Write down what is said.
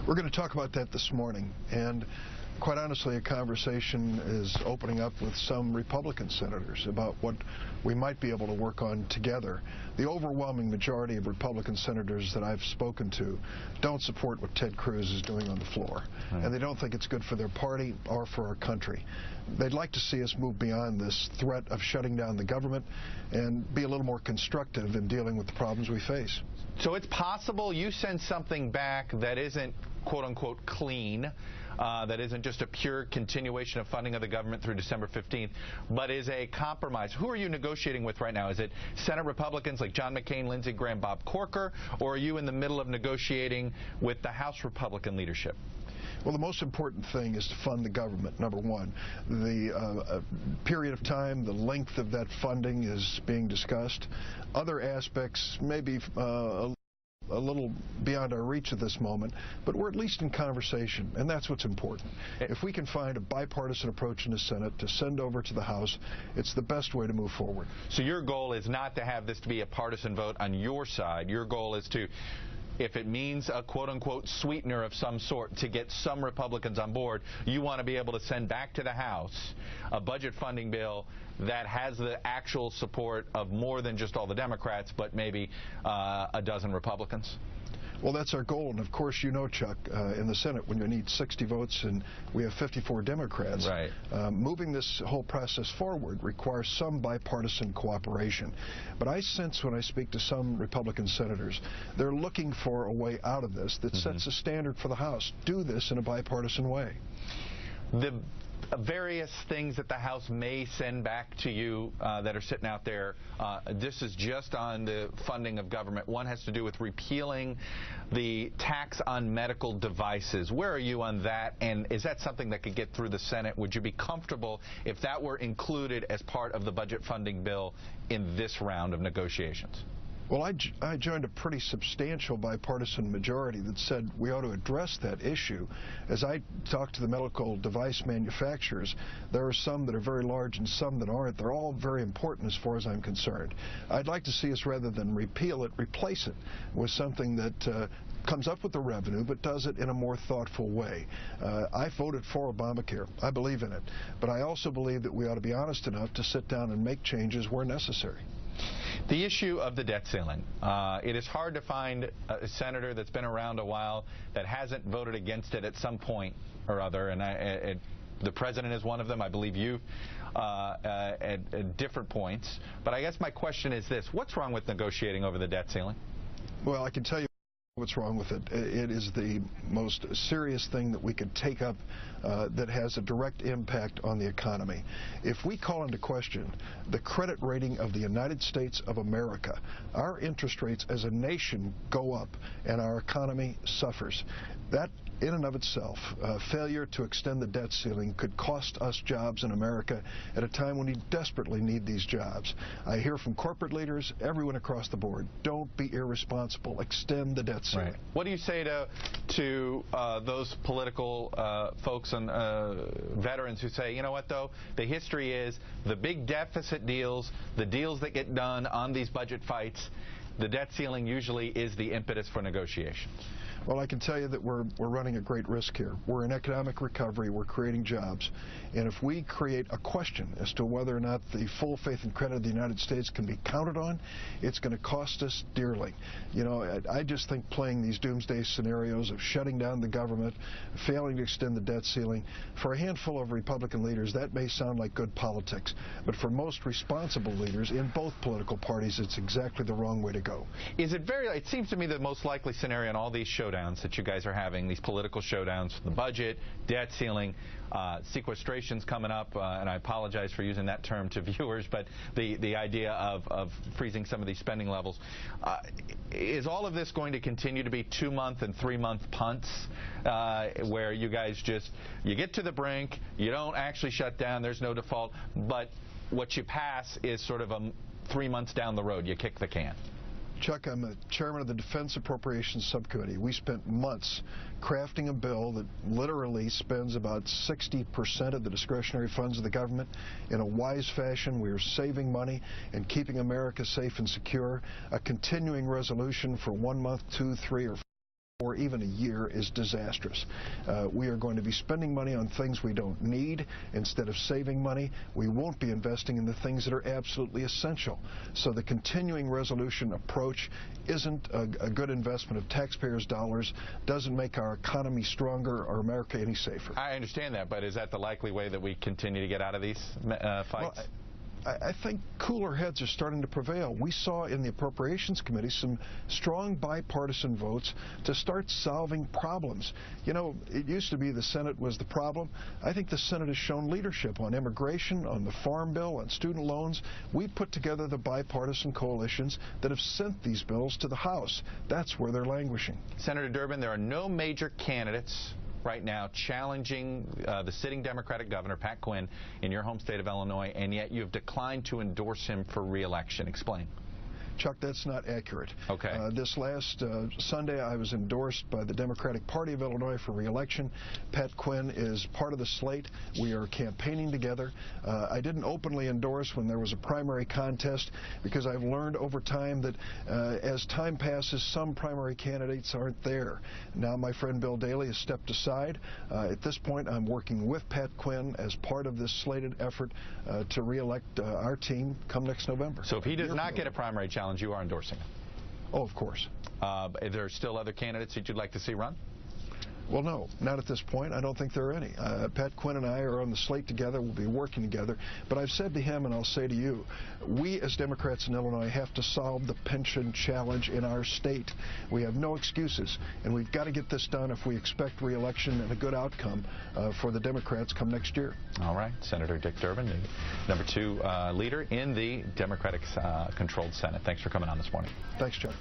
We're going to talk about that this morning, and quite honestly, a conversation is opening up with some Republican senators about what we might be able to work on together. The overwhelming majority of Republican senators that I've spoken to don't support what Ted Cruz is doing on the floor, and they don't think it's good for their party or for our country. They'd like to see us move beyond this threat of shutting down the government and be a little more constructive in dealing with the problems we face. So it's possible you send something back that isn't quote-unquote clean, that isn't just a pure continuation of funding of the government through December 15th, but is a compromise. Who are you negotiating with right now? Is it Senate Republicans like John McCain, Lindsey Graham, Bob Corker, or are you in the middle of negotiating with the House Republican leadership? Well, the most important thing is to fund the government, number one. The period of time, the length of that funding is being discussed. Other aspects may be a little beyond our reach at this moment, but we're at least in conversation, and that's what's important. If we can find a bipartisan approach in the Senate to send over to the House, it's the best way to move forward. So your goal is not to have this to be a partisan vote on your side. Your goal is to, if it means a quote-unquote sweetener of some sort to get some Republicans on board, you want to be able to send back to the House a budget funding bill that has the actual support of more than just all the Democrats, but maybe a dozen Republicans? Well, that's our goal, and of course, you know, Chuck, in the Senate, when you need 60 votes and we have 54 Democrats, right, moving this whole process forward requires some bipartisan cooperation. But I sense when I speak to some Republican senators, they're looking for a way out of this that sets a standard for the House. Do this in a bipartisan way. The various things that the House may send back to you that are sitting out there, this is just on the funding of government. One has to do with repealing the tax on medical devices. Where are you on that, and is that something that could get through the Senate? Would you be comfortable if that were included as part of the budget funding bill in this round of negotiations? Well, I joined a pretty substantial bipartisan majority that said we ought to address that issue. As I talked to the medical device manufacturers, there are some that are very large and some that aren't. They're all very important as far as I'm concerned. I'd like to see us, rather than repeal it, replace it with something that comes up with the revenue, but does it in a more thoughtful way. I voted for Obamacare. I believe in it. But I also believe that we ought to be honest enough to sit down and make changes where necessary. The issue of the debt ceiling. It is hard to find a senator that's been around a while that hasn't voted against it at some point or other, and the president is one of them. I believe you at different points. But I guess my question is this: what's wrong with negotiating over the debt ceiling? Well, I can tell you what's wrong with it. It is the most serious thing that we could take up that has a direct impact on the economy. If we call into question the credit rating of the United States of America, our interest rates as a nation go up and our economy suffers. That in and of itself, failure to extend the debt ceiling could cost us jobs in America at a time when we desperately need these jobs. I hear from corporate leaders, everyone across the board, don't be irresponsible. Extend the debt ceiling. Right. What do you say to those political folks and veterans who say, you know what, though, the history is the big deficit deals, the deals that get done on these budget fights, the debt ceiling usually is the impetus for negotiations? Well, I can tell you that we're running a great risk here. We're in economic recovery. We're creating jobs. And if we create a question as to whether or not the full faith and credit of the United States can be counted on, it's going to cost us dearly. You know, I just think playing these doomsday scenarios of shutting down the government, failing to extend the debt ceiling, for a handful of Republican leaders, that may sound like good politics. But for most responsible leaders in both political parties, it's exactly the wrong way to go. Is it it seems to me the most likely scenario in all these showdowns that you guys are having, these political showdowns, the budget, debt ceiling, sequestration's coming up, and I apologize for using that term to viewers, but the idea of freezing some of these spending levels. Is all of this going to continue to be 2-month and 3-month punts where you guys you get to the brink, you don't actually shut down, there's no default, but what you pass is sort of 3 months down the road, you kick the can? Chuck, I'm the chairman of the Defense Appropriations Subcommittee. We spent months crafting a bill that literally spends about 60% of the discretionary funds of the government in a wise fashion. We are saving money and keeping America safe and secure. A continuing resolution for 1 month, 2, 3, or or even a year is disastrous. We are going to be spending money on things we don't need instead of saving money. We won't be investing in the things that are absolutely essential. So the continuing resolution approach isn't a good investment of taxpayers' dollars, doesn't make our economy stronger or America any safer. I understand that, but is that the likely way that we continue to get out of these fights? Well, I think cooler heads are starting to prevail. We saw in the Appropriations Committee some strong bipartisan votes to start solving problems. You know, it used to be the Senate was the problem. I think the Senate has shown leadership on immigration, on the Farm Bill, on student loans. We put together the bipartisan coalitions that have sent these bills to the House. That's where they're languishing. Senator Durbin, there are no major candidates right now challenging the sitting Democratic governor, Pat Quinn, in your home state of Illinois, and yet you have declined to endorse him for re-election. Explain. Chuck, that's not accurate. Okay. This last Sunday, I was endorsed by the Democratic Party of Illinois for re-election. Pat Quinn is part of the slate. We are campaigning together. I didn't openly endorse when there was a primary contest because I've learned over time that as time passes, some primary candidates aren't there. Now my friend Bill Daley has stepped aside. At this point, I'm working with Pat Quinn as part of this slated effort to re-elect our team come next November. So if he does not get a primary challenge, you are endorsing him? Oh, of course. Are there still other candidates that you'd like to see run? Well, no, not at this point. I don't think there are any. Pat Quinn and I are on the slate together. We'll be working together. But I've said to him, and I'll say to you, we as Democrats in Illinois have to solve the pension challenge in our state. We have no excuses, and we've got to get this done if we expect re-election and a good outcome for the Democrats come next year. All right. Senator Dick Durbin, the #2 leader in the Democratic-controlled Senate. Thanks for coming on this morning. Thanks, Chuck.